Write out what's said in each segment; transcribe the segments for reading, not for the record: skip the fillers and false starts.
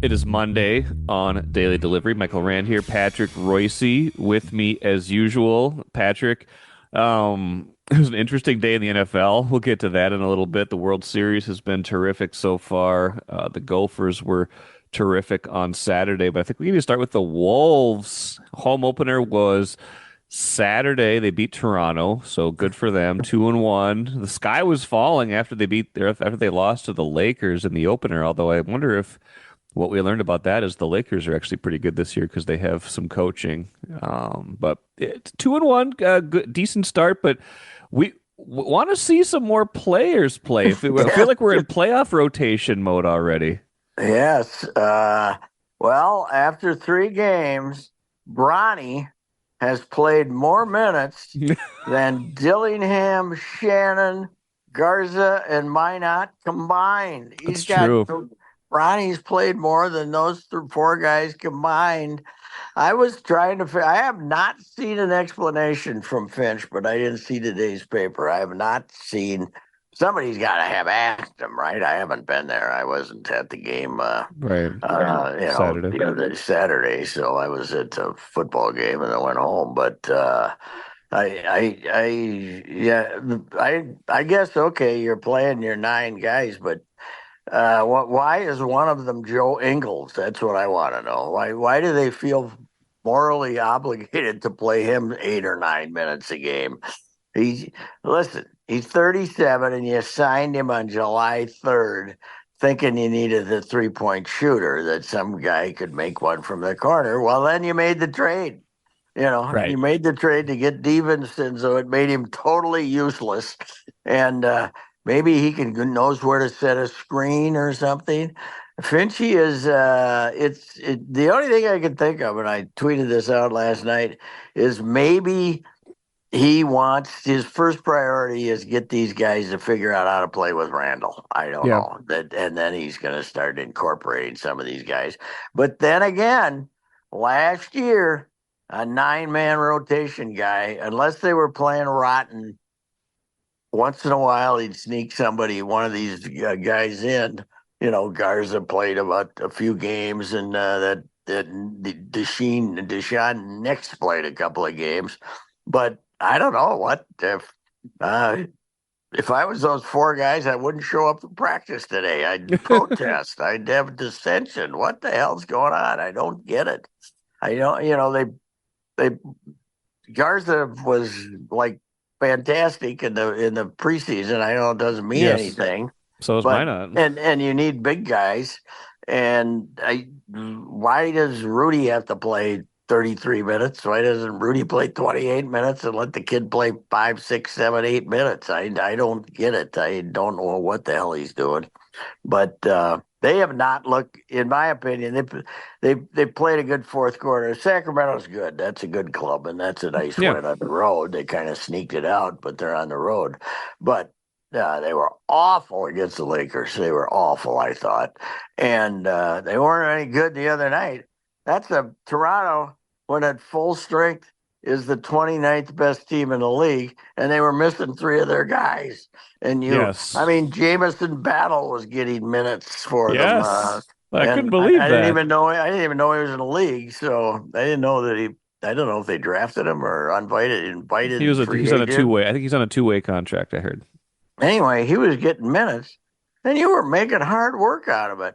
It is Monday on Daily Delivery. Michael Rand here. Patrick Reusse with me as usual. Patrick, it was an interesting day in the NFL. We'll get to that in a little bit. The World Series has been terrific so far. The Gophers were terrific on Saturday, but I think we need to start with the Wolves. Home opener was Saturday. They beat Toronto, so good for them. 2-1. The sky was falling after they lost to the Lakers in the opener. Although I wonder if what we learned about that is the Lakers are actually pretty good this year because they have some coaching. But it's 2-1, good, decent start. But we want to see some more players play. I feel Yes, like we're in playoff rotation mode already. yes. Well, after 3 games, Bronny has played more minutes than Dillingham, Shannon, Garza, and Minot combined. That's true. Bronny's played more than those 4 guys combined. I was trying to. I have not seen an explanation from Finch, but I didn't see today's paper. I have not seen. Somebody's got to have asked him, right? I haven't been there. I wasn't at the game. Right. Saturday. The other Saturday, so I was at a football game and I went home. But yeah, I guess okay, you're playing your 9 guys, but why is one of them Joe Ingles? That's what I want to know. Why do they feel morally obligated to play him 8 or 9 minutes a game? He's Listen, he's 37 and you signed him on July 3rd thinking you needed a 3-point shooter that some guy could make one from the corner. Well, then you made the trade. You Right. made the trade to get Stevenson, so it made him totally useless. And maybe he knows where to set a screen or something. Finchy is the only thing I can think of, and I tweeted this out last night, is maybe he wants his first priority is get these guys to figure out how to play with Randall. I don't Yeah. know that, and then he's going to start incorporating some of these guys. But then again, last year, a 9-man rotation guy, unless they were playing rotten, once in a while he'd sneak one of these guys in. Garza played about a few games, and that Deshaun Nix played a couple of games, but I don't know what if I was those 4 guys, I wouldn't show up to practice today. I'd protest. I'd have dissension. What the hell's going on? I don't get it. I don't. They Garza was like fantastic in the preseason. I know it doesn't mean Yes. anything, So is but Minot. and you need big guys. And why does Rudy have to play 33 minutes? Why doesn't Rudy play 28 minutes and let the kid play 5, 6, 7, 8 minutes? I don't get it. I don't know what the hell he's doing. But they have not looked, in my opinion, they played a good fourth quarter. Sacramento's good. That's a good club, and that's a nice Yeah. win on the road. They kind of sneaked it out, but they're on the road. But they were awful against the Lakers. They were awful, I thought, and they weren't any good the other night. That's a Toronto when at full strength is the 29th best team in the league, and they were missing 3 of their guys. I Yes. mean, Jamison Battle was getting minutes for them, Yes. I couldn't and believe I didn't that. even know he was in the league. So I didn't know that he. I don't know if they drafted him or invited free He's on a agent. two-way. I think he's on a two-way contract, I heard. Anyway, he was getting minutes, and you were making hard work out of it.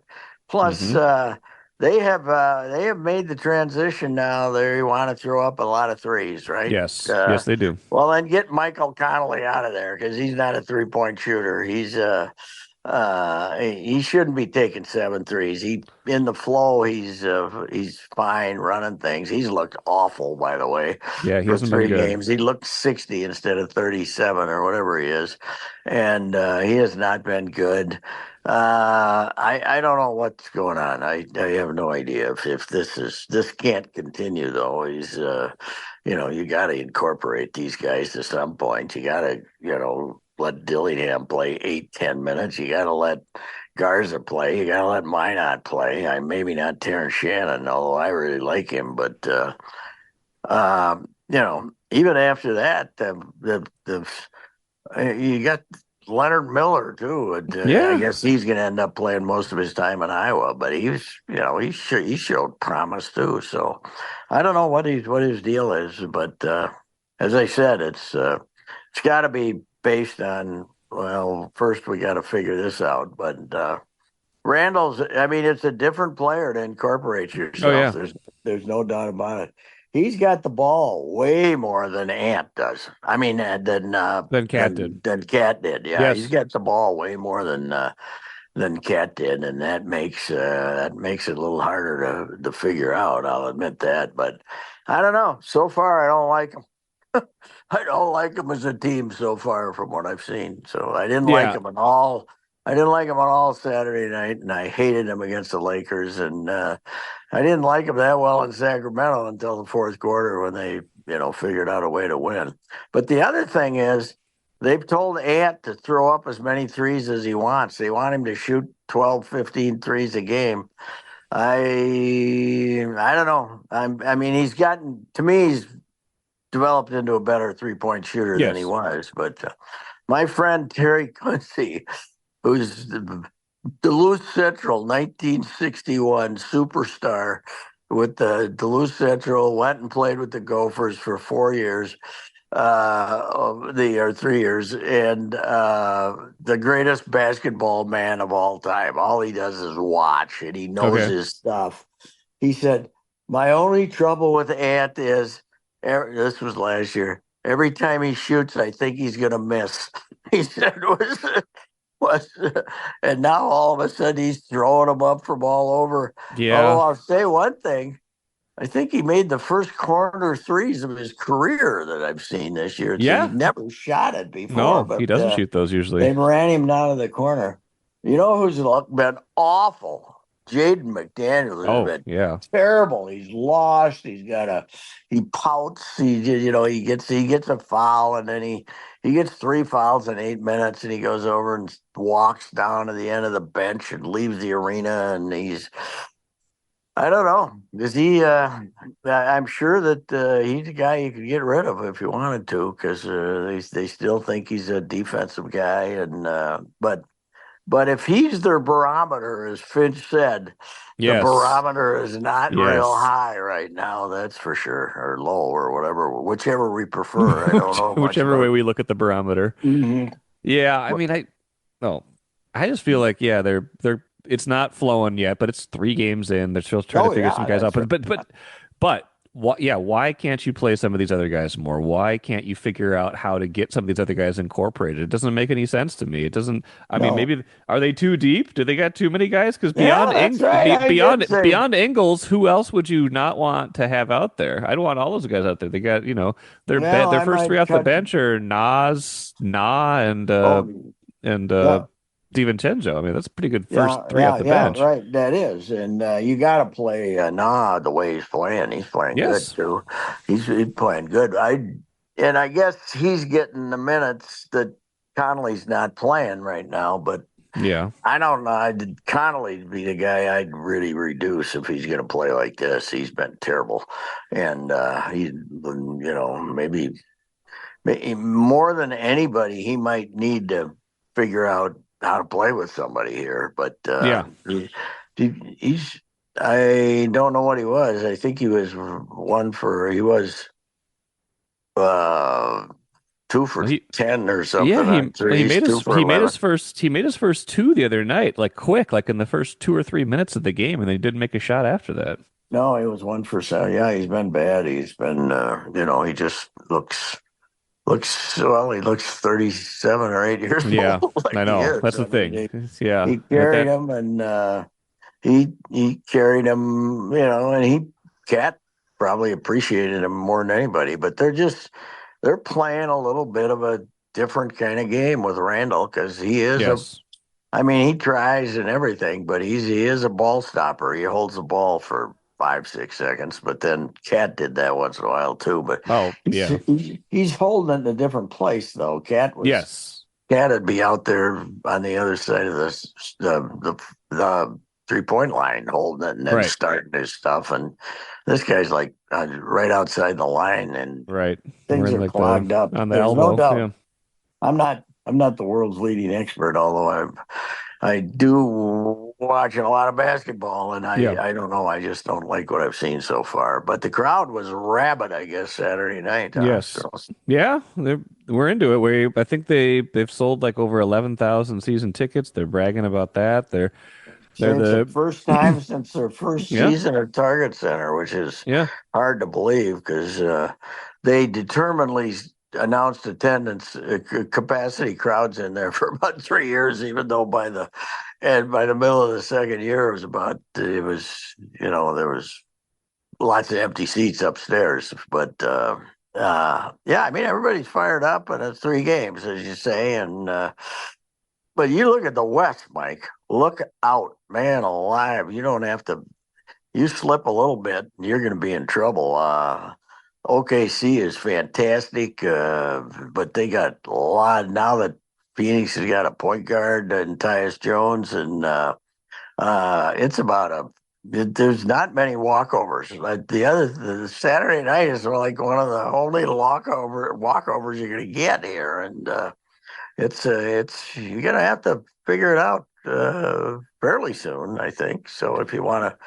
Plus, Hmm. they have made the transition now. They want to throw up a lot of threes, right? Yes. Yes, they do. Well, then get Michael Connolly out of there because he's not a 3-point shooter. He shouldn't be taking 7 threes. He in the flow. He's fine running things. He's looked awful, by the way, Yeah, he for hasn't been three good. games. He looked 60 instead of 37 or whatever he is, and he has not been good. I don't know what's going on. I have no idea if this can't continue though. You got to incorporate these guys to some point. You got to let Dillingham play 8, 10 minutes. You got to let Garza play. You got to let Minot play. Maybe not Terrence Shannon, although I really like him. But even after that, you got Leonard Miller too. I Yeah. guess he's going to end up playing most of his time in Iowa, but he showed promise too. So I don't know what his deal is, but as I said, it's got to be based on, well, first we got to figure this out, but Randall's, I mean, it's a different player to incorporate Oh yourself. yeah. There's no doubt about it. He's got the ball way more than Ant does. I mean, Then Cat did. than Cat did. Yeah, he's Yes. got the ball way more than Cat did, and that makes it a little harder to figure out. I'll admit that, but I don't know. So far, I don't like him. I don't like them as a team so far from what I've seen. So I didn't like Yeah. them at all. I didn't like them at all Saturday night, and I hated them against the Lakers. And I didn't like them that well in Sacramento until the fourth quarter when they, figured out a way to win. But the other thing is, they've told Ant to throw up as many threes as he wants. They want him to shoot 12, 15 threes a game. I don't know. I mean, he's gotten to me. He's developed into a better 3-point shooter than he Yes. was. But my friend Terry Quincy, who's the Duluth Central 1961 superstar with the Duluth Central, went and played with the Gophers for 4 years, or 3 years, and the greatest basketball man of all time. All he does is watch, and he knows Okay. his stuff. He said, "My only trouble with Ant is, this was last year. Every time he shoots, I think he's going to miss." He said was, and now all of a sudden he's throwing them up from all over. Although Yeah. I'll say one thing, I think he made the first corner threes of his career that I've seen this year. He Yeah. never shot it before, No, he but doesn't shoot those usually. they ran him down to the corner. You know who's been awful? Jaden McDaniels has Oh, been yeah. terrible. He's lost. He pouts. He gets a foul, and then he gets 3 fouls in 8 minutes, and he goes over and walks down to the end of the bench and leaves the arena. And I don't know. Is he? I'm sure that he's a guy you could get rid of if you wanted to, because they still think he's a defensive guy, and but if he's their barometer, as Finch said, the Yes. barometer is not real Yes. high right now, that's for sure, or low, or whatever, whichever we prefer. I don't know much Whichever way about. we look at the barometer. Mhm. Yeah, I mean, no, I just feel like yeah, they're it's not flowing yet, but it's 3 games in. They're still trying to Oh figure some yeah, guys out. that's right. But what? Yeah, why can't you play some of these other guys more? Why can't you figure out how to get some of these other guys incorporated? It doesn't make any sense to me. It doesn't. I mean, No. maybe are they too deep? Do they got too many guys? Because Yeah, that's right. I did say. Beyond Ingles, who else would you not want to have out there? I'd want all those guys out there. They got Well, their I first three might off the cut. bench are Nas, Na, Oh, and yeah. DiVincenzo. I mean, that's a pretty good first Yeah, three off yeah, the yeah, bench. right. That is, and you got to play Nah the way he's playing. He's playing good Yes. too. He's playing good. I guess he's getting the minutes that Connolly's not playing right now. But Yeah. I don't know. Connolly be the guy I'd really reduce if he's going to play like this. He's been terrible, and maybe more than anybody, he might need to figure out how to play with somebody here. But Yeah. he's, I don't know what he was. I think he was uh, two for He 10 or yeah, something on threes, two for 11. he made his first two the other night, like quick, like in the first 2 or 3 minutes of the game, and then he didn't make a shot after that. No, he was 1 for 7. Yeah, he's been bad. He's been, he just well, he looks 37 or 8 years Yeah, old, like I he know. is. That's the I mean, thing. Yeah, he carried that him, and he carried him, and Cat probably appreciated him more than anybody. But they're playing a little bit of a different kind of game with Randall, because yes. I mean, he tries and everything, but he is a ball stopper. He holds the ball for 5, 6 seconds, but then Cat did that once in a while too. But Oh, yeah. he's holding it in a different place though. Yes. Cat would be out there on the other side of the 3-point line holding it and then Right. starting his stuff. And this guy's like right outside the line, and Right. things Right are like the clogged up. on the There's no elbow. doubt. Yeah. I'm not I'm not the world's leading expert, although I do watch a lot of basketball, and Yeah. I don't know. I just don't like what I've seen so far. But the crowd was rabid, I guess, Saturday night. Yes. Yeah, we're into it. I think they've sold like over 11,000 season tickets. They're bragging about that. They're Say it's the the first time since their first yeah, season at Target Center, which is yeah. hard to believe because they determinedly announced attendance capacity crowds in there for about 3 years, even though by the middle of the second year it was there was lots of empty seats upstairs, but yeah, I mean everybody's fired up, and it's 3 games, as you say, and but you look at the West, Mike. Look out, man alive! You don't have to. You slip a little bit, you're going to be in trouble. OKC is fantastic, but they got a lot now that Phoenix has got a point guard and Tyus Jones, and it's about there's not many walkovers. But the Saturday night is like one of the only walkovers you're going to get here, and it's you're going to have to figure it out fairly soon, I think. So if you want to,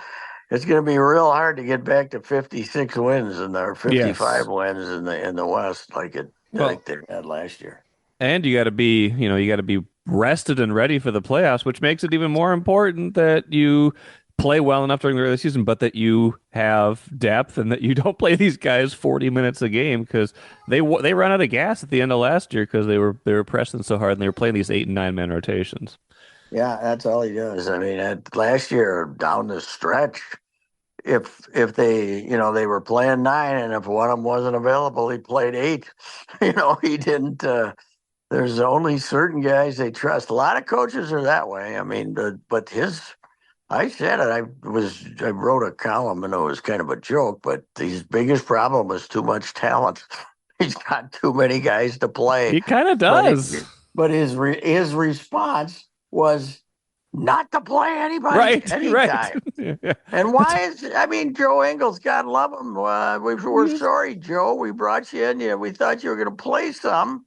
it's going to be real hard to get back to 56 wins or 55 Yes. wins in the West like Well, they had last year. and you got to be rested and ready for the playoffs, which makes it even more important that you play well enough during the regular season, but that you have depth and that you don't play these guys 40 minutes a game because they run out of gas at the end of last year because they were pressing so hard and they were playing these 8 and 9 man rotations. Yeah, that's all he does. I mean, last year down the stretch, if they they were playing nine, and if one of them wasn't available, he played eight. He didn't. There's only certain guys they trust. A lot of coaches are that way. I mean, but his. I said it. I wrote a column, and it was kind of a joke. But his biggest problem was too much talent. He's got too many guys to play. He kind of But does. his response was not to play anybody Right, right. anytime. Yeah. And why is I mean Joe Ingles, God love him. We're Yes. sorry, Joe. We brought you in. We thought you were going to play some,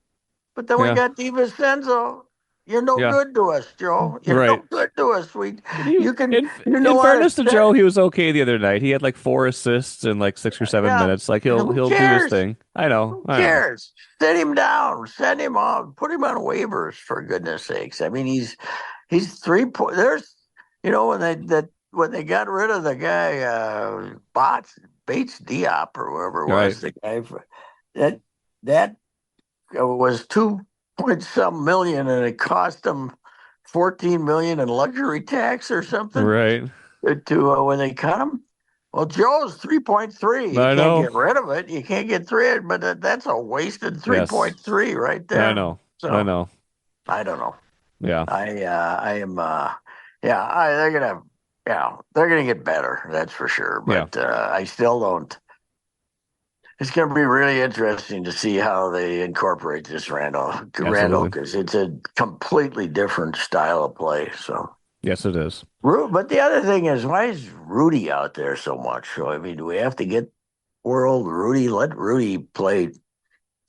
but then we Yeah. got DiVincenzo. You're no Yeah. good to us, Joe. You're no Right. good to us. He, You in know how to fairness to Joe, he was okay the other night. He had like 4 assists in like 6 or 7 minutes. Like Who he'll do his cares? thing. I know. Who I know. cares? Sit him down. Send him off. Put him on waivers for goodness sakes. I mean, he's 3 point. There's when they got rid of the guy Bates Diop or whoever it Right. was, the guy that that was 2 point some million, and it cost them 14 million in luxury tax or something Right. to when they cut him. Well, Joe's 3.3. You I can't know. get rid of it. You can't get three, but that's a wasted Yes. 3.3 right I there. know. I So know. I don't know. Yeah. I am yeah, they're gonna get better, that's for sure. Yeah. But I still don't. It's gonna be really interesting to see how they incorporate this Randall, Absolutely. because it's a completely different style of play. So, Yes, it is. But the other thing is, why is Rudy out there so much? So I mean, do we have to get poor old Rudy? Let Rudy play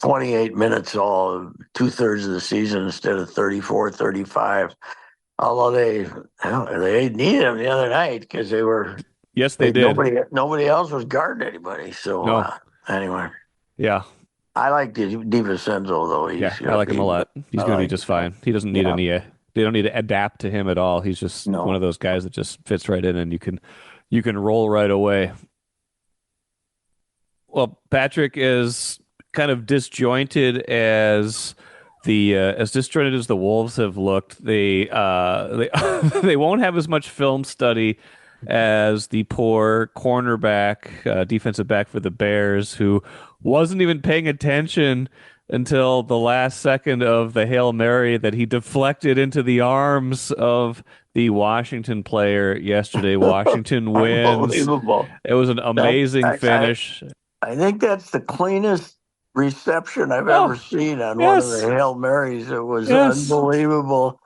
28 minutes all 2/3 of the season instead of 34, 35. Although they needed him the other night because Yes, they did. nobody else was guarding anybody. So No. anyway, Yeah. I like DiVincenzo though. Yeah. He's I gonna like him a be. lot. He's I going to be like just fine. He doesn't need yeah any, they don't need to adapt to him at all. He's just one of no. those guys that just fits right in and you can roll right away. Well, Patrick is kind of disjointed as disjointed as the Wolves have looked. They they won't have as much film study as the poor cornerback, defensive back for the Bears, who wasn't even paying attention until the last second of the Hail Mary that he deflected into the arms of the Washington player yesterday. Washington wins. Unbelievable. It was an That amazing I finish. I think that's the cleanest reception I've ever Oh, seen on one of the yes, Hail Marys. It was yes. unbelievable.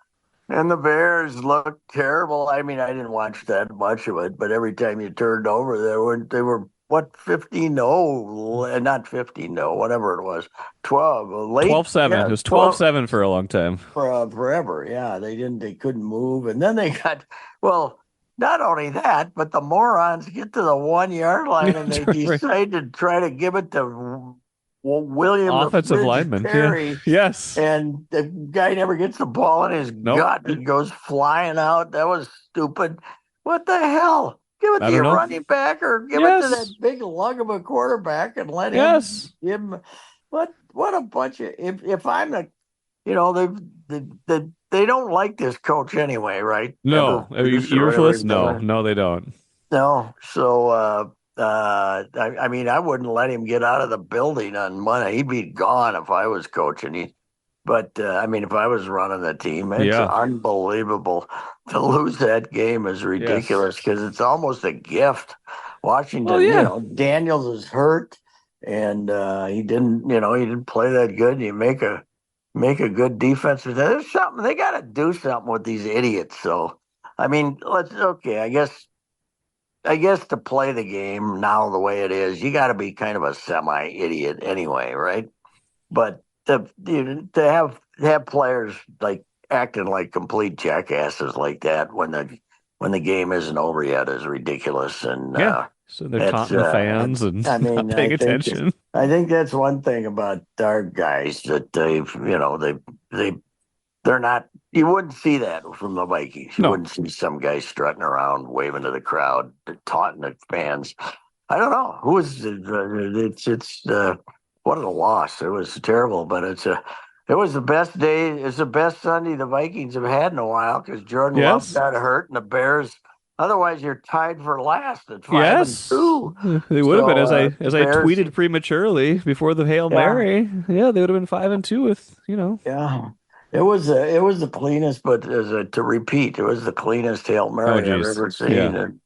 And the Bears looked terrible. I mean, I didn't watch that much of it, but every time you turned over, they were what 15 to 0, not 15 to 0, whatever it was, 12 late, 12-7. It yeah, was 12 12-7 for a long time. for forever. Yeah, they couldn't move, and then they got well. Not only that, but the morons get to the 1 yard line and they Right. decide to try to give it to William the Offensive Fridge lineman. Yeah. Perry, Yes. and the guy never gets the ball in his Nope. gut and goes flying out. That was stupid. What the hell? Give it I to don't your know. running back or give it to Yes. that big lug of a quarterback and let him Yes. give him. What a bunch of if I'm the they don't like this coach anyway, right? No. Are you Or whatever Eberflus? he's No. doing. No, they don't. No, so I mean, I wouldn't let him get out of the building on Monday. He'd be gone if I was coaching. But I mean, if I was running the team, it's Yeah. unbelievable to lose that game is Yes. ridiculous because it's almost a gift. Well, Washington, yeah. Daniels is hurt and he didn't play that good. You make a good defense. There's something they got to do something with these idiots. So, I mean, okay. I guess to play the game now the way it is, you got to be kind of a semi idiot anyway, right? But to have players like acting like complete jackasses like that when the game isn't over yet is ridiculous, and Yeah. So they're that's taunting the fans and I not mean paying attention. I think that's one thing about our guys that they they're not. You wouldn't see that from the Vikings. You No. wouldn't see some guy strutting around, waving to the crowd, taunting the fans. I don't know who is. It's what a loss. It was terrible, but it was the best day. It's the best Sunday the Vikings have had in a while because Jordan Love Yes. got hurt and the Bears. Otherwise, you're tied for last at 5-2. Yes. They would have been So the as I Bears, tweeted prematurely before the Hail yeah, Mary. Yeah, they would have been 5-2 with. yeah. It was the cleanest, but to repeat, it was the cleanest Hail Oh Mary I've geez. ever Yeah. seen,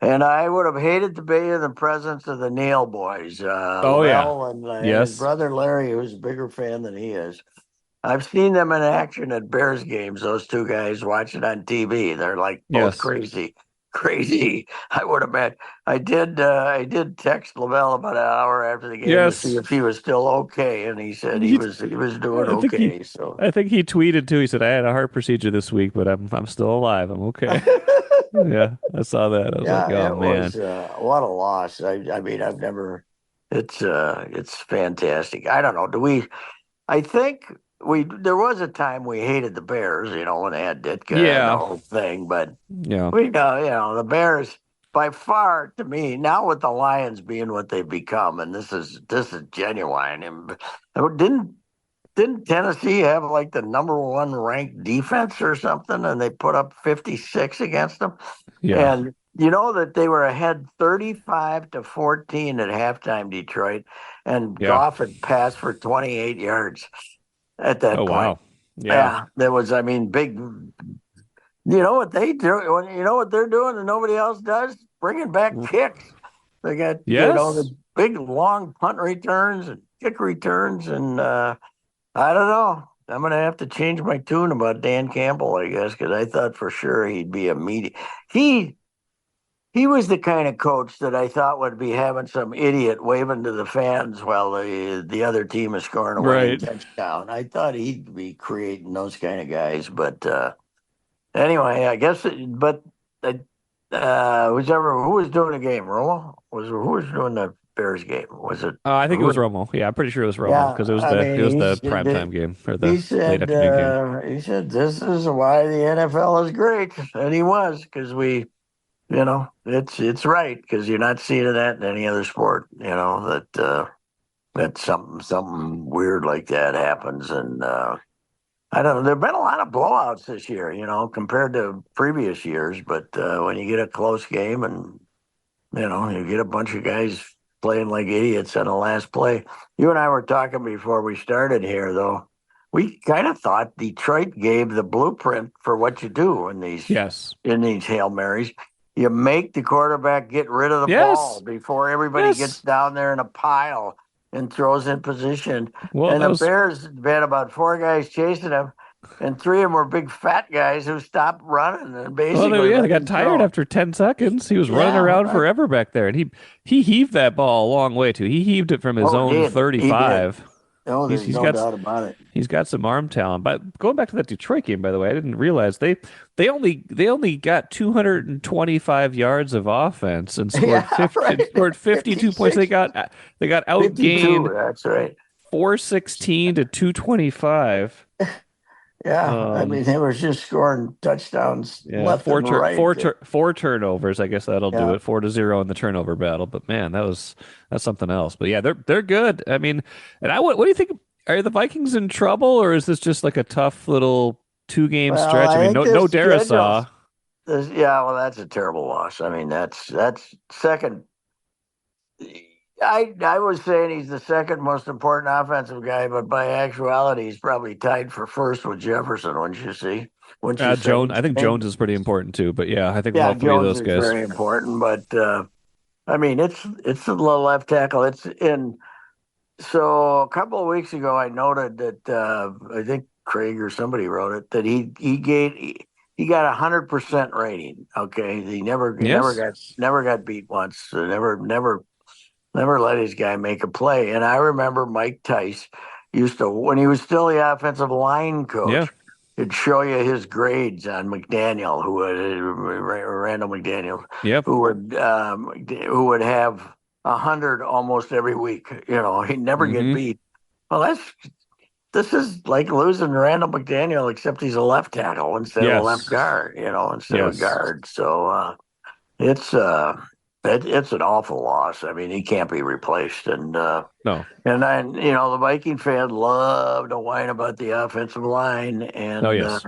and I would have hated to be in the presence of the Neal boys, Oh yeah. Lel and his Yes. brother Larry, who's a bigger fan than he is. I've seen them in action at Bears games. Those two guys watching on TV. They're like both Yes. crazy, crazy. I would have bet. I did text Lavelle about an hour after the game to see Yes. if he was still okay, and he said He, he was doing I think he okay. So. I think he tweeted too. He said, I had a heart procedure this week, but I'm still alive. I'm okay. Yeah, I saw that. I was like, Yeah, oh it man. was what a loss. I mean, I've never. It's fantastic. I don't know. Do we? I think we there was a time we hated the Bears, when they had Ditka and the Yeah. whole thing, but Yeah. we know, the Bears by far to me now with the Lions being what they've become, and this is genuine. And didn't Tennessee have like the number one ranked defense or something, and they put up 56 against them? Yeah. And you know that they were ahead 35-14 at halftime, Detroit, and Yeah. Goff had passed for 28 yards at that Oh point. wow. Yeah. Yeah, there was, I mean, big. You know what they do? You know what they're doing and nobody else does? Bringing back kicks. They got, Yes. the big long punt returns and kick returns. And I don't know. I'm going to have to change my tune about Dan Campbell, I guess, because I thought for sure he'd be a media. He he was the kind of coach that I thought would be having some idiot waving to the fans while the other team is scoring a winning Right. touchdown. I thought he'd be creating those kind of guys, but anyway, I guess. But who was doing the game? Romo who was doing the Bears game? Was it I think it was who? Romo. Yeah, I'm pretty sure it was Romo Yeah, because I it was mean, the primetime game or the late said afternoon game. this is why the NFL is great, and he was because it's right because you're not seeing that in any other sport. That something weird like that happens, and I don't know. There've been a lot of blowouts this year, compared to previous years. But when you get a close game and you get a bunch of guys playing like idiots on the last play. You and I were talking before we started here, though. We kind of thought Detroit gave the blueprint for what you do Yes. in these Hail Marys. You make the quarterback get rid of the ball Yes. before everybody gets Yes. down there in a pile and throws in position. Well, And that the was Bears had about four guys chasing him. and three of them were big fat guys who stopped running and Well, basically they let got him tired throw. after 10 seconds. He was running Yeah, around right. forever back there, and he heaved that ball a long way too. He heaved it from his Oh, own he did. 35. Oh, He's there's he's no got doubt about it. he's got some arm talent. But going back to that Detroit game, by the way, I didn't realize they only got 225 yards of offense and scored Yeah, 50 and right. scored 52 points. 56, They got 52. outgained That's right. 416 to 225. Yeah, I Um, mean, they were just scoring touchdowns yeah, left and right. four turnovers. I guess that'll do Yeah. it. 4-0 in the turnover battle. But man, that's something else. But yeah, they're good. I mean, and what do you think? Are the Vikings in trouble, or is this just like a tough little 2 game Well, stretch? I I mean, think no this Darisaw. schedule's yeah, well, that's a terrible loss. I mean, that's second. I was saying he's the second most important offensive guy, but by actuality, he's probably tied for first with Jefferson. Wouldn't you see? Wouldn't you say Jones. he's I think saying? Jones is pretty important too. But yeah, I think with Yeah, all three of Jones those is guys. very important, but I mean, it's the left tackle. It's in. So a couple of weeks ago, I noted that I think Craig or somebody wrote it that he got 100% rating. Okay, Yes. he never got beat once. So never let his guy make a play. And I remember Mike Tice used to, when he was still the offensive line Yeah. coach, he'd show you his grades on McDaniel, Randall McDaniel, Yep. who would have 100 almost every week. You know, he'd never get Hmm. beat. Well, this is like losing Randall McDaniel, except he's a left tackle instead of a left Yes. guard. You know, instead of a Yes. guard. So it's uh, it's an awful loss. I mean, he can't be replaced, No. and then the Viking fans love to whine about the offensive line, Oh yes.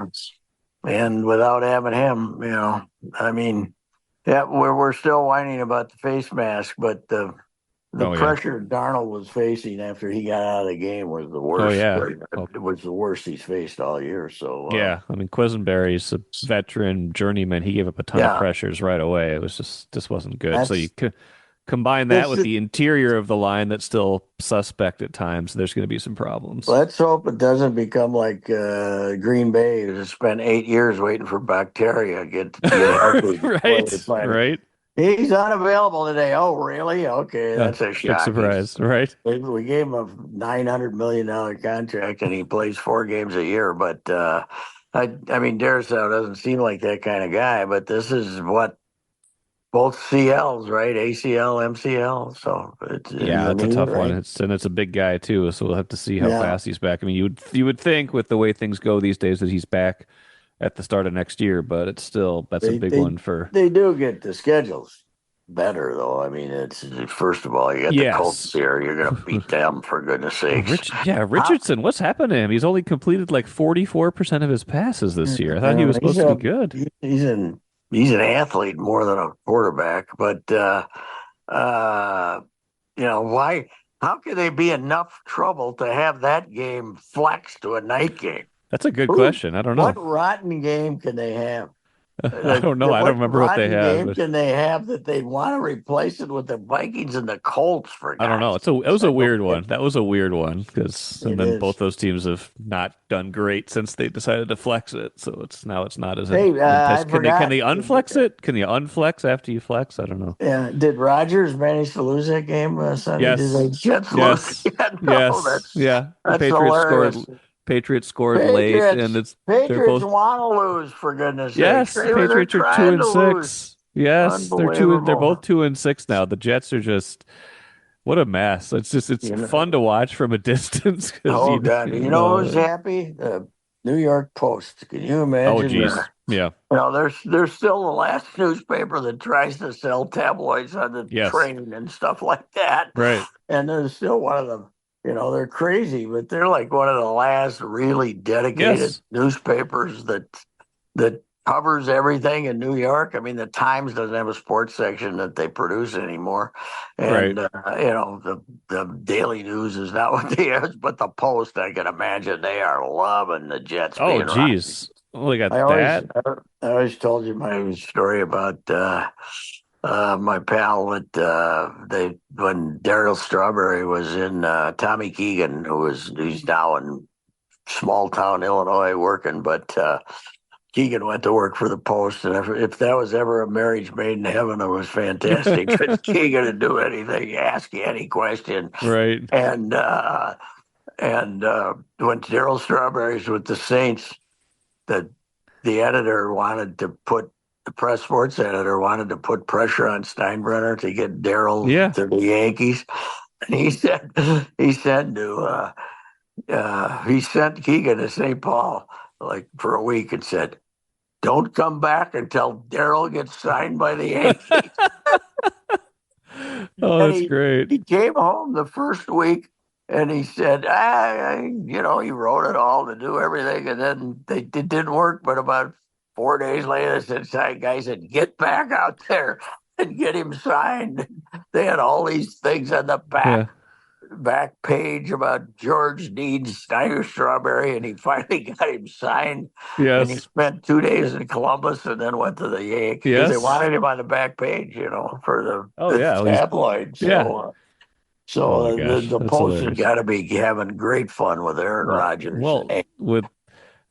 and without having him, I mean, yeah, we're still whining about the face mask, but the Oh yeah. pressure Darnold was facing after he got out of the game was the Oh worst. yeah. Oh It was the worst he's faced all year. So yeah. I mean, Quisenberry's a veteran journeyman. He gave up a ton of yeah, pressures right away. It was just wasn't good. So you that's could combine that this. with the interior of the line that's still suspect at times. There's going to be some problems. Let's hope it doesn't become like Green Bay, who spent 8 years waiting for bacteria get healthy before they Right. find it. Right. He's unavailable today. Oh, really? Okay, that's a Big shock. surprise. Right. We gave him a $900 million contract, and he plays 4 games a year. But I mean, Darisaw doesn't seem like that kind of guy. But this is what both CLs, right? ACL, MCL. So it's in Yeah, the that's a knee, tough one. right? It's a big guy too, so we'll have to see how Yeah. fast he's back. I mean, you would think with the way things go these days that he's back at the start of next year, but it's still that's a They big they one for. they do get the schedules better though. I mean, it's first of all, you got the Colts Yes. here. You're going to beat them for goodness sakes. Yeah, How, Richardson, what's happened to him? He's only completed like 44% of his passes this year. I thought he was he's supposed to be good. he's an he's an athlete more than a quarterback. But uh, why? How can they be enough trouble to have that game flexed to a night game? That's a good Who? question. I don't What know. rotten game can they have? I don't know. I don't What remember what they rotten have, game but can they have that they'd want to replace it with the Vikings and the Colts, for I don't know. God's It sakes? was a I don't weird get one. That was a weird one because, and it then both is. those teams have not done great since they decided to flex it. So it's not as Hey, I intense. Can forgot. they unflex it? Can you unflex after you flex? I don't know. Did Rodgers manage to lose that game Sunday? Did the Yes, Jets lose yes, again? No, yes, yeah. The that's hilarious. Patriots scored late, and Patriots, they're Patriots both want to lose for goodness sakes. yes. The They're Patriots are two trying and to lose. six. Yes, they're both Unbelievable. 2-6 now. The Jets are just what a mess. It's You fun know. to watch from a distance because Oh God. You know who's happy? The New York Post. Can you oh imagine? geez, yeah, They're still the last newspaper that tries to sell tabloids on the yes, train and stuff like that. right, And they're still one of them. They're crazy, but they're like one of the last really dedicated yes, newspapers that covers everything in New York. I mean, the Times doesn't have a sports section that they produce anymore, right. and the Daily News is not what they is, but the Post, I can imagine they are loving the Jets Oh being rocky. geez, well they got I always, that. I always told you my story about my pal that they when Daryl Strawberry was in Tommy Keegan, he's now in small town Illinois working, but Keegan went to work for the Post, and if that was ever a marriage made in heaven, it was fantastic because Keegan would do anything, ask you any question, Right. and when Daryl Strawberry's with the Saints, the the editor wanted to put the press sports editor wanted to put pressure on Steinbrenner to get Daryl Yeah. to the Yankees, and he sent Keegan to St. Paul like for a week and said, "Don't come back until Daryl gets signed by the Yankees." Oh, And that's great. he came home the first week and he said, he wrote it all to do everything. And then it didn't work. But about 4 days later, the guy said, "Get back out there and get him signed." They had all these things on the Yeah. back page about George needs Snyder Strawberry, and he finally got him signed. And he Yes. spent 2 days in Columbus and then went to the Yankees because they Yes. wanted him on the back page, for Oh the yeah. He's tabloid. yeah. Oh my So gosh, the that's Post has hilarious. got to be having great fun with Aaron Rodgers. Well, with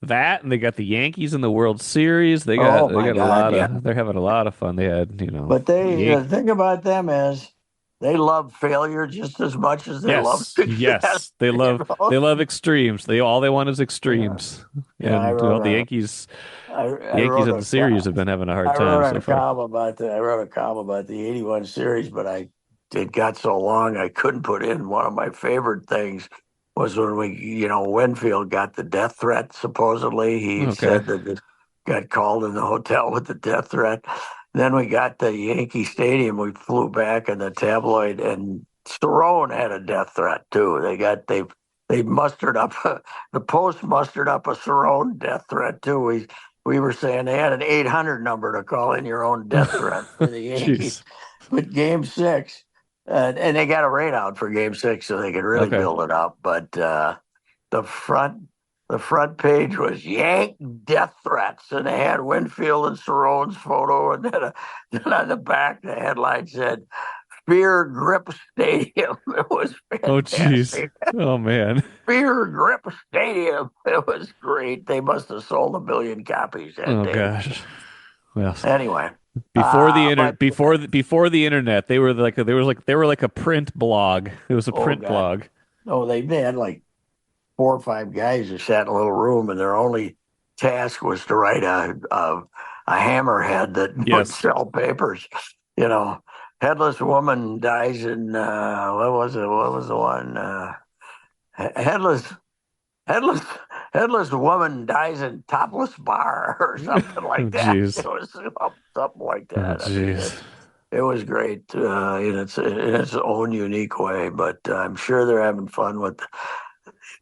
that, and they got the Yankees in the World Series. They got Oh they my got a God, lot yeah. of. They're having a lot of fun. They had, But the the Yank. thing about them is they love failure just as much as they love Yes, success. yes. They You love know? they love extremes. They want is Yeah. extremes. Yeah, And well, I The Yankees wrote of the a series have been having a hard I time wrote so a far. column about the I wrote a column about the '81 series, but it got so long I couldn't put in one of my favorite things was when Winfield got the death threat. Supposedly, he Okay. said that it got called in the hotel with the death threat. Then we got to Yankee Stadium. We flew back in the tabloid, and Cerrone had a death threat too. They mustered up the Post mustered up a Cerrone death threat too. We were saying they had an 800 number to call in your own death threat for the Yankees. Jeez. But game six, and they got a rain out for game six so they could really Okay. build it up. But the front the front page was Yank death threats, and they had Winfield and Cerrone's photo, and then on the back the headline said "Fear Grip Stadium." It was Oh, jeez. fantastic. Oh man. Fear Grip Stadium. It was great. They must have sold 1 million copies that Oh day. gosh. Well, Anyway, but before the internet, they were like a print blog. It was a oh print god, blog. no, they had like 4 or 5 guys who sat in a little room, and their only task was to write a hammerhead that would Yes. sell papers. You know, headless woman dies in what was it? What was the one? Headless headless headless woman dies in topless bar or something Oh, like that. It jeez. was something like Oh, that. I mean, jeez. it was great in its own unique way. But I'm sure they're having fun with.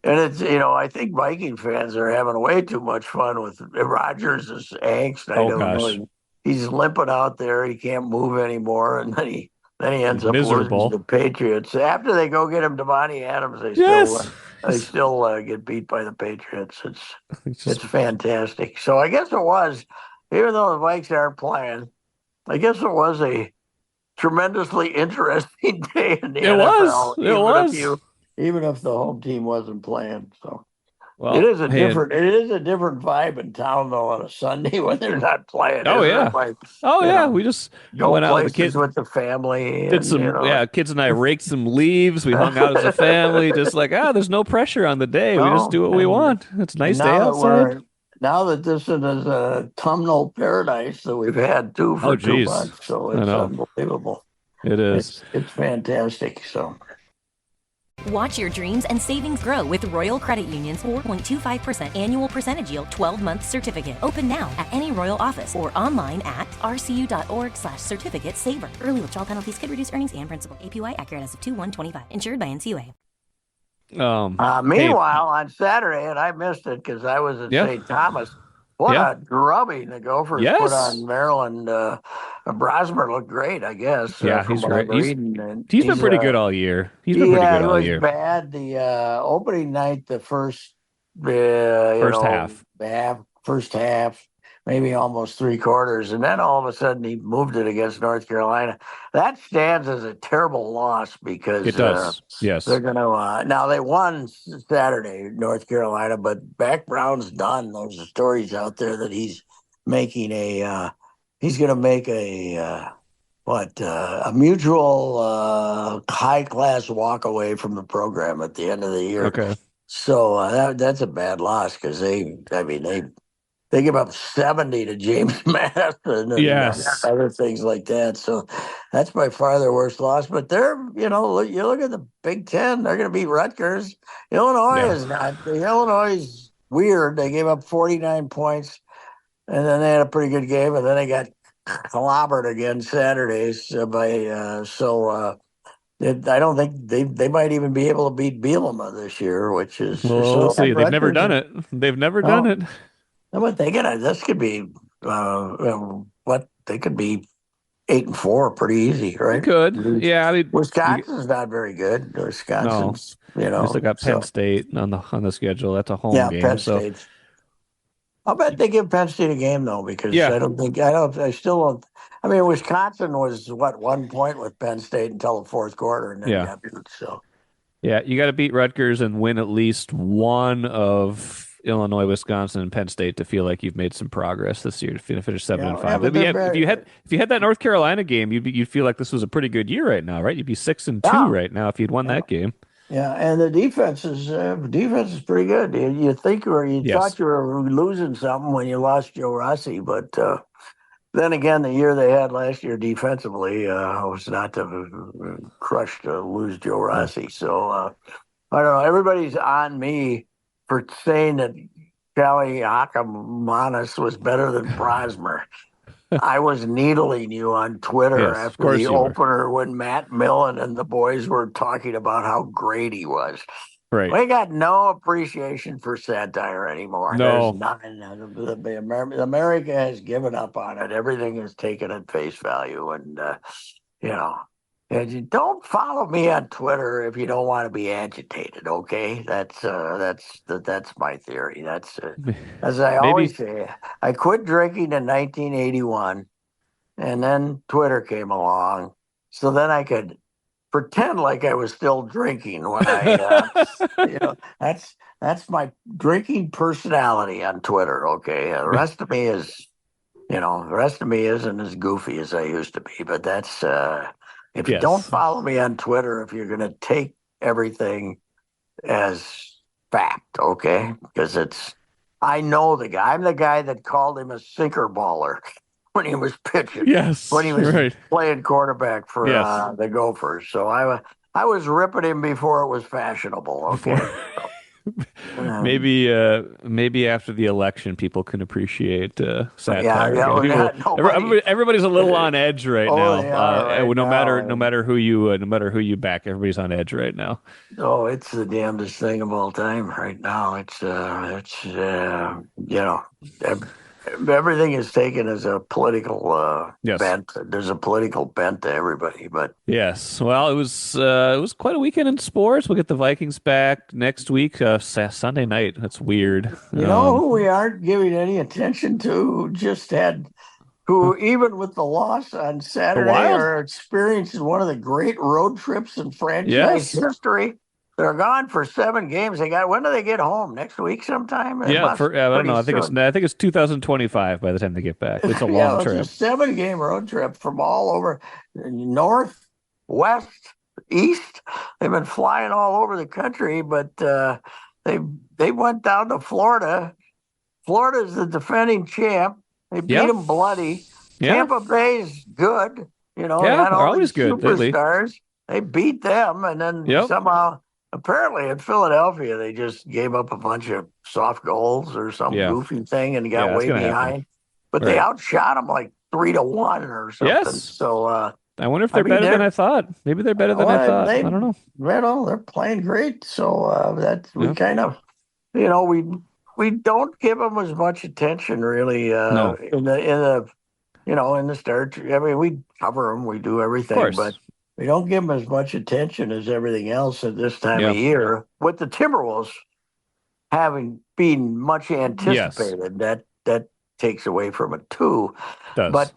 And I think Viking fans are having way too much fun with Rogers' angst. I Oh don't know. gosh. He's limping out there. He can't move anymore, and then he He's ends up losing to miserable. the Patriots. After they go get him Devontae Adams, Yes. they still get beat by the Patriots. It's It's just fantastic. So I guess it was, even though the Vikes aren't playing, I guess it was a tremendously interesting day in the it was. NFL, It was. even if the home team wasn't playing. So Well, hey, it is a different vibe in town though on a Sunday when they're not playing, oh isn't it? yeah. Like, Oh you yeah. know, We just go went out with the places kid. with the family Did and some, yeah, kids and I raked some leaves. We hung out as a family, just like, there's no pressure on the day. We just no, do what we want. It's a and nice day outside. now that this is a autumnal paradise that we've had too Oh, for two geez. months, so I it's know. unbelievable. It is. It's fantastic. So Watch your dreams and savings grow with Royal Credit Union's 4.25% annual percentage yield 12-month certificate. Open now at any Royal office or online at rcu.org/certificate saver. Early withdrawal penalties could reduce earnings and principal. APY accurate as of 2/1/25. Insured by NCUA. Hey, meanwhile, on Saturday, and I missed it because I was at yeah, St. Thomas. What yeah, a drubbing the Gophers put yes. on Maryland. Brosmer looked great, I guess, Yeah, from he's what I'm great. reading. And He's been pretty good all year. He's been pretty good it all was year. bad. The opening night, the first, First half. first half, maybe almost 3/4. And then all of a sudden he moved it against North Carolina. That stands as a terrible loss because It does. they're Yes. going to, now they won Saturday, North Carolina, but Mac Brown's done. There's stories out there that he's making he's going to make a mutual high class walk away from the program at the end of the year. Okay. So that's a bad loss because they give up 70 to James Madison and Yes. other things like that. So that's by far their worst loss. But you look at the Big Ten, they're going to beat Rutgers. Illinois Yeah. is not. Illinois is weird. They gave up 49 points, and then they had a pretty good game, and then they got clobbered again Saturdays I don't think they might even be able to beat Bielema this year, which is Well, we'll so. see. They've never Rutgers, done it. They've never done no, it. but this could be they could be 8-4 pretty easy, They right? could. Yeah, I mean, Wisconsin's not very good. no. Wisconsin's, They still got Penn so State on the schedule. That's a home yeah, game. Penn So State. I'll bet they give Penn State a game though, because yeah, I still don't. I mean, Wisconsin was 1 point with Penn State until the fourth quarter, and then yeah, got beat. So yeah. You got to beat Rutgers and win at least one of Illinois, Wisconsin, and Penn State to feel like you've made some progress this year to finish 7-5. but But they're yeah, very. if you had that North Carolina game, you'd feel like this was a pretty good year right now, right? You'd be 6-2 Yeah, right now if you'd won yeah, that game. yeah, and the defense is pretty good. You Yes. thought you were losing something when you lost Joe Rossi, but then again, the year they had last year defensively was not to crush to lose Joe No. Rossi. So I don't know. Everybody's on me for saying that Kelly Akamanis was better than Brosmer. I was needling you on Twitter Yes, of after the course you were. opener when Matt Millen and the boys were talking about how great he was. Right. We got no appreciation for satire anymore. There's No. none. America has given up on it. Everything is taken at face value, and you know. And you don't follow me on Twitter if you don't want to be agitated. Okay, that's my theory. That's as I Maybe. always say. I quit drinking in 1981, and then Twitter came along, so then I could pretend like I was still drinking when that's my drinking personality on Twitter. Okay, the rest of me isn't as goofy as I used to be. But that's if you don't Yes. follow me on Twitter, if you're going to take everything as fact, okay, because I know the guy. I'm the guy that called him a sinker baller when he was pitching, when Yes. he was Right. playing quarterback for Yes. the Gophers. So I was ripping him before it was fashionable. Before. Okay. Um, Maybe after the election, people can appreciate yeah, satire yeah, again. People, nobody. everybody's a little on edge right Oh, now. they are right No now. matter no matter who you back, everybody's on edge right now. Oh, it's the damnedest thing of all time right now. Everything is taken as a political Yes. bent. There's a political bent to everybody, but Yes. Well, it was quite a weekend in sports. We'll get the Vikings back next week, Sunday night. That's weird. you know who we aren't giving any attention to? Who even with the loss on The Saturday Wild. are experiencing one of the great road trips in franchise Yes. history. They're gone for 7 games. When do they get home? Next week sometime? It Yeah. must For be I don't pretty know. soon. I think it's 2025 by the time they get back. It's a long Yeah, it's a trip. 7 game road trip from all over north, west, east. They've been flying all over the country, but they went down to Florida. Florida's the defending champ. They beat Yep. them bloody. Yeah. Tampa Bay's good. They Yeah. had They're all always these good lately. superstars. They beat them, and then Yep. somehow, apparently in Philadelphia, they just gave up a bunch of soft goals or some Yeah. goofy thing and got Yeah. That's way gonna happen. behind. But they Right. outshot them like 3-1 or something. Yes. So I wonder if I they're mean, better than I thought. Maybe they're better than I thought. I don't know. they're playing great. So that we Yeah. kind of, we don't give them as much attention really No. in the start. I mean, we cover them, we do Of everything, course. but we don't give them as much attention as everything else at this time Yeah. of year. With the Timberwolves having been much Yes. anticipated, that takes away from it too. It does. But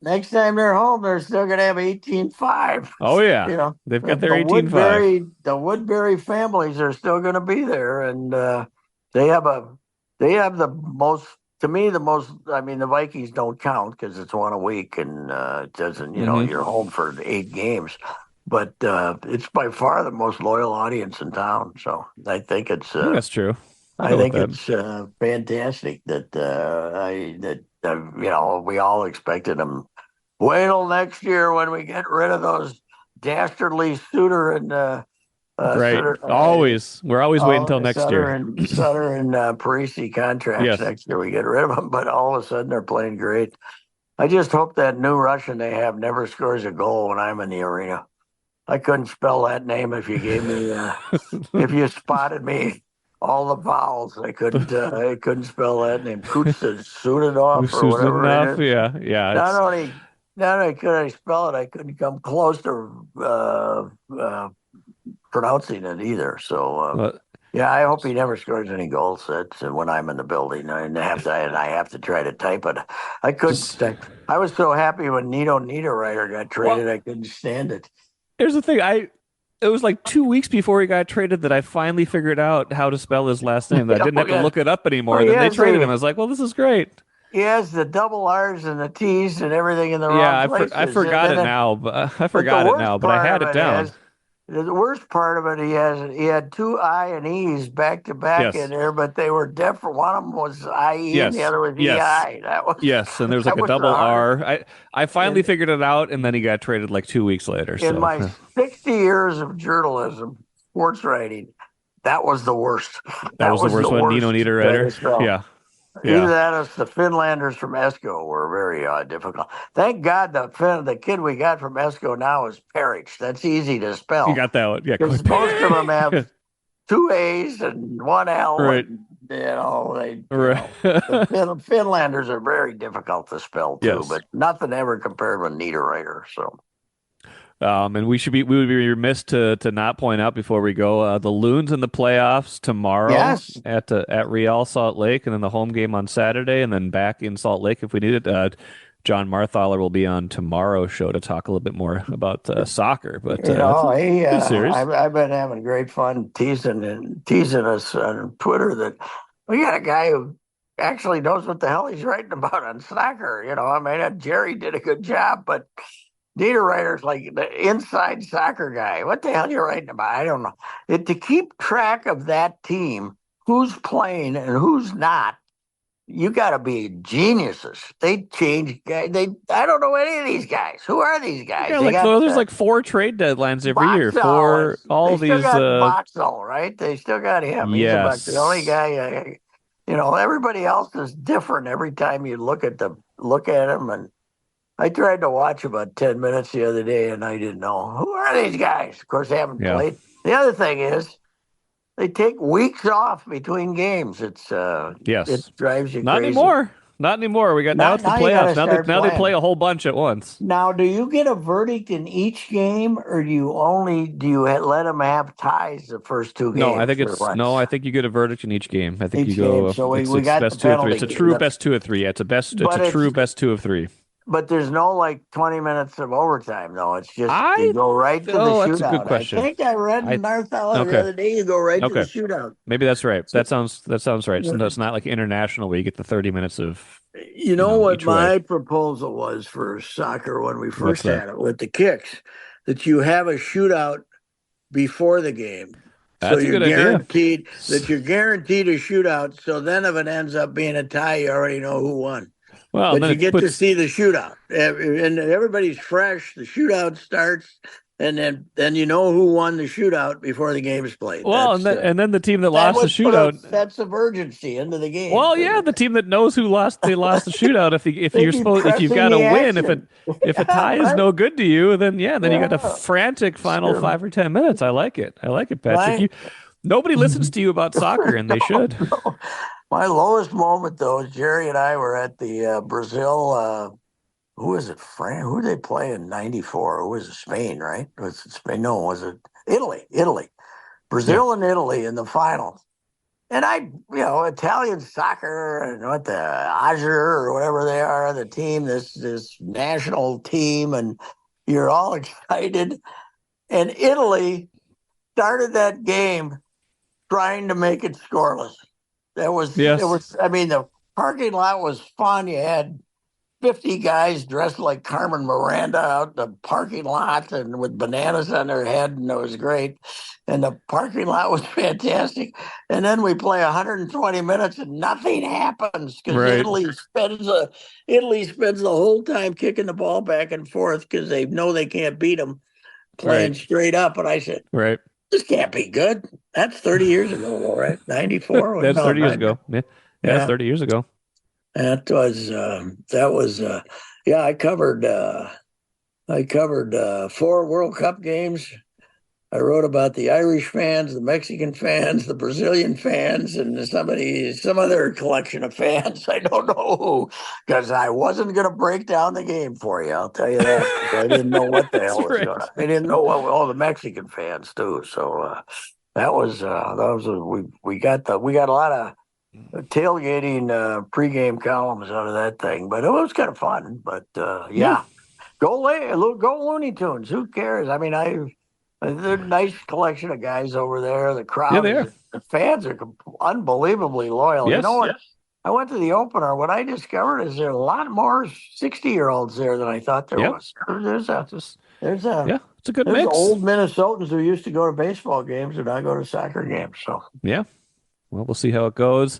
next time they're home, they're still going to have 18-5. Oh yeah, You know, they've got their the 18-5. Woodbury families are still going to be there, and they have the most. To me, the most. I mean, the Vikings don't count because it's one a week, and it doesn't. You know, Hmm. you're home for 8 games, but it's by far the most loyal audience in town. So I think it's. I think that's true. I'll I go with think that. it's fantastic that you know, we all expected them. Wait till next year when we get rid of those dastardly Suter and Right. Sutter, We're always waiting until next year. Sutter and Parisi contracts Yes. next year. We get rid of them, but all of a sudden they're playing great. I just hope that new Russian they have never scores a goal when I'm in the arena. I couldn't spell that name if you gave me if you spotted me all the vowels. I couldn't spell that name. Kutsa or Who's whatever enough? it is. Yeah, yeah. Not It's only not only could I spell it, I couldn't come close to pronouncing it either. So well, yeah, I hope he never scores any goals. That's when I'm in the building. I have to try to type it. I couldn't just type. I was so happy when Nito Niederreiter got traded. well. I couldn't stand it. Here's the thing. It was like 2 weeks before he got traded that I finally figured out how to spell his last name. That I didn't Oh, have to yeah. look it up Well, anymore. Then they traded him. I was like, well, this is great. he has the double R's and the T's and everything in the Yeah, wrong places. I forgot And it then, now, but I but the forgot it worst now. But I part had of it it down. is the worst part of it. He had two I and E's back to back in Yes, there, but they were different. One of them was IE and the yes, other was yes, EI. That was yes. And there's like that a was the double hardest. R. I finally In figured it out, and then he got traded like 2 weeks later. in So my 60 years of journalism, sports writing, that was the worst. that That was the was the worst one. Nino worst to try to Niederreiter. spell. Yeah, Either yeah. that or the Finlanders from Esko were very difficult. Thank God the kid we got from Esko now is Perich. That's easy to You spell got that one. Yeah, because quick. most of them have two A's and one L, Right, and right. the Finlanders are very difficult to spell too. Yes. But nothing ever compared with Niederreiter. So And we would be remiss to not point out before we go the Loons in the playoffs tomorrow yes, at Real Salt Lake, and then the home game on Saturday, and then back in Salt Lake if we need it. John Marthaler will be on tomorrow's show to talk a little bit more about soccer, but you it's know, a good series. I've been having great fun teasing us on Twitter that we got a guy who actually knows what the hell he's writing about on soccer. You know, I mean, Jerry did a good job, but Niederreiter's like the inside soccer guy. What the hell are you writing about? I don't know. To keep track of that team, who's playing and who's not, you got to be geniuses. They change guys. I don't know any of these guys. Who are these guys? Yeah, They like got there's like 4 trade deadlines every year Boxall. for all They still these. got Boxall, right? They still got him. He's about the only Yes, guy. You know, everybody else is different every time you look at him. And I tried to watch about 10 minutes the other day, and I didn't know who are these guys. Of course, they haven't yeah, played. The other thing is they take weeks off between games. It yes. drives you Not crazy. anymore. Not anymore. We got now it's the Now you got playoffs. to start Now they play playing. a whole bunch at once. Now, do you get a verdict in each game, or do you let them have ties the first two No, I games, think or it's what? no. I think you get a verdict in each game. I think you Each game. go. So we It's got the best two of three. penalty. It's a true best two of three. It's a best. It's a But true best two of three. there's no like 20 minutes of overtime though. It's just you I go right to the oh, that's a good shootout. I question. think I read I in Narthala the okay. other day. You go right to the Okay. shootout. Maybe that's right. So, That sounds right. So it's not like international where you get the 30 minutes of you know what each way. my proposal was for soccer when we What's first that? had it with the kicks, that you have a shootout before the game. So That's a good idea. you're guaranteed a shootout. So then if it ends up being a tie, you already know who won. Well, and But then you it get to puts see the shootout, and everybody's fresh. The shootout starts, and then you know who won the shootout before the game is played. well, and then the team that lost the Would put a shootout. sense of urgency into the game. Well, yeah, the team that knows who lost they lost the shootout. They'd be If you've pressing got to the win, action. if a Yeah, tie is right. no good to you, then then you got a Yeah, frantic final sure. 5 or 10 minutes. I like it. I like it, Patrick. Right. Nobody listens to you about soccer, and they should. No. My lowest moment though is Jerry and I were at the Brazil. Who was it? France? Who did they play in '94? Who was it? Spain, right? Was it Spain? No, was it Italy? Italy, Yeah. Brazil, and Italy in the final. And Italian soccer and what the Azure or whatever they are, the team, this national team, and you're all excited. And Italy started that game trying to make it scoreless. Yes. I mean, the parking lot was fun. You had 50 guys dressed like Carmen Miranda out in the parking lot and with bananas on their head, and it was great. And the parking lot was fantastic. And then we play 120 minutes and nothing happens because Right. Italy spends the whole time kicking the ball back and forth because they know they can't beat them playing straight up. And I said, Right. this can't be good. That's 30 years ago, right? 94? That's No, 30 years ago. Yeah. Yeah, that's yeah. 30 years ago. Yeah, I covered 4 World Cup games. I wrote about the Irish fans, the Mexican fans, the Brazilian fans, and some other collection of fans. I don't know who, because I wasn't going to break down the game for you. I'll tell you that. I didn't know what the That's hell was right. going on. I didn't know what all the Mexican fans too. So we got a lot of tailgating pregame columns out of that thing, but it was kind of fun. But Yeah. go Looney Tunes. Who cares? I mean, they're a nice collection of guys over there. The Yeah, crowd they are. the fans are unbelievably loyal. You Yes. know what? I went to the opener. What I discovered is there are a lot more 60-year-olds there than I thought there Yeah. was. There's a Yeah, it's a good there's mix. old Minnesotans who used to go to baseball games and I go to soccer games. So Yeah. Well, we'll see how it goes.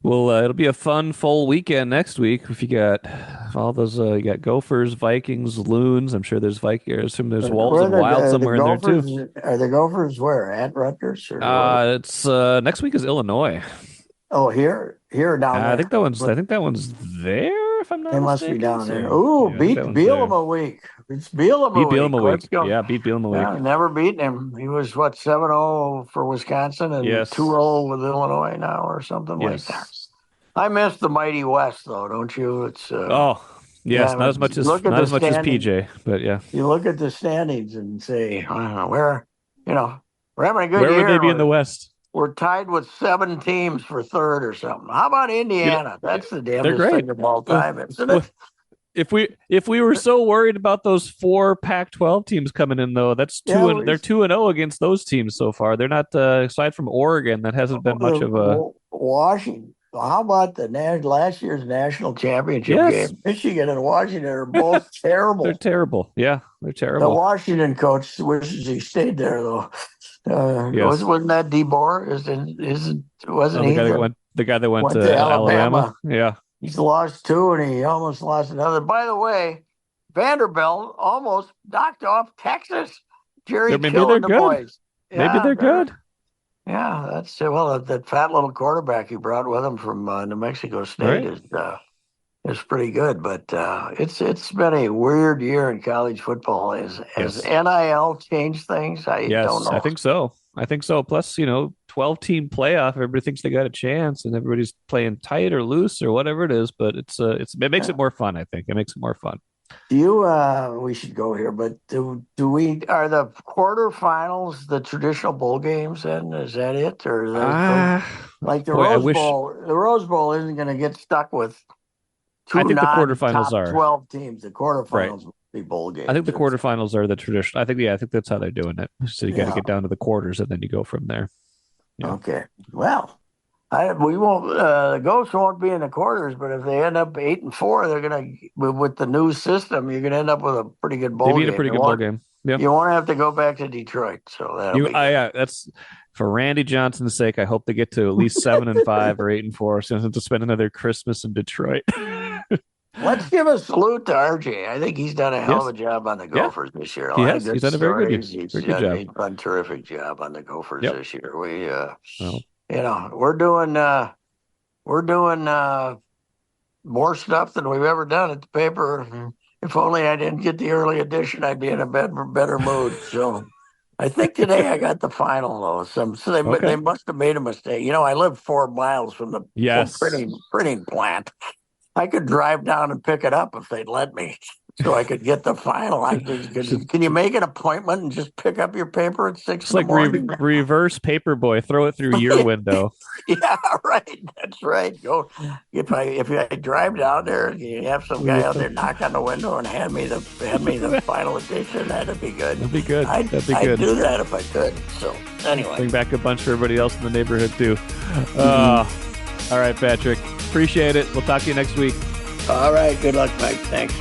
Well, it'll be a fun full weekend next week. If you got all those, you got Gophers, Vikings, Loons. I'm sure there's Vikings. There's Wolves where and Wild the somewhere in there too. Gophers are the Gophers where at Rutgers or It's next week is Illinois. here or down I there? think that one's. I think that one's there. If I'm not They must be mistaken. down there. So Ooh, yeah, I think that beat one's there. Bielema week. It's Bielema Beat Bielema week. Let's week. go. Yeah, beat Bielema Yeah, week. never beaten him. He was what 7-0 for Wisconsin and Yes. 2-0 with Illinois now or something like that. Yes. I miss the mighty West though, don't you? It's Oh, yes. yeah, Not as much as look at not the as much as standings. PJ, but yeah. You look at the standings and say, we're we're having a good Where would year. they be in the West? We're tied with 7 teams for third or something. How about You know, Indiana? That's the they're damnedest great. thing of all Well, time, isn't well, it? if we were so worried about those 4 Pac-12 teams coming in, though, that's Yeah, they're 2-0 against those teams so far. They're not aside from Oregon, that hasn't been much of a Washington. How about the last year's national championship yes. game? Michigan and Washington are both terrible. They're terrible. Yeah, they're The terrible. Washington coach wishes he stayed there, though. Yes. Wasn't that DeBoer? Wasn't he the guy that went went to to Alabama? Yeah. He's lost 2 and he almost lost another. By the way, Vanderbilt almost knocked off Texas. Jerry Maybe killing they're the good. boys. Maybe they're good. Yeah, that's that fat little quarterback he brought with him from New Mexico State is pretty good. But it's been a weird year in college football. Has NIL changed things? I don't know. I think so. I think so. Plus, 12-team playoff. Everybody thinks they got a chance, and everybody's playing tight or loose or whatever it is. But it makes it more fun. I think it makes it more fun. Do you? We should go here, but do we? Are the quarterfinals the traditional bowl games? Then is that it, or like the boy, Rose Bowl? The Rose Bowl isn't going to get stuck with two I think the quarterfinals top 12 teams. The quarterfinals will be bowl games. I think the quarterfinals are the traditional. I think that's how they're doing it. So you got to get down to the quarters, and then you go from there. Yeah. Okay. Well, we won't. The Ghosts won't be in the quarters, but if they end up 8-4, they're gonna with the new system. You're gonna end up with a pretty good bowl game. They beat a pretty good bowl game. Yeah. You won't have to go back to Detroit. So that's for Randy Johnson's sake. I hope they get to at least 7-5 or 8-4, so to spend another Christmas in Detroit. Let's give a salute to RJ. I think he's done a hell of a job on the Gophers this year. He's done a very good job. He's done a terrific job on the Gophers this year. We're doing more stuff than we've ever done at the paper. If only I didn't get the early edition, I'd be in a better mood. So I think today I got the final though. So they must have made a mistake. I live 4 miles from the printing plant. I could drive down and pick it up if they'd let me. so I could get the final. Can you make an appointment and just pick up your paper at 6 It's in the like morning? reverse Paperboy. Throw it through your window. Yeah, right. That's right. Go if I drive down there and you have some guy out there knock on the window and hand me the final edition, that'd be good. That'd be good. I'd do that if I could. So anyway, bring back a bunch for everybody else in the neighborhood too. All right, Patrick. Appreciate it. We'll talk to you next week. All right. Good luck, Mike. Thanks.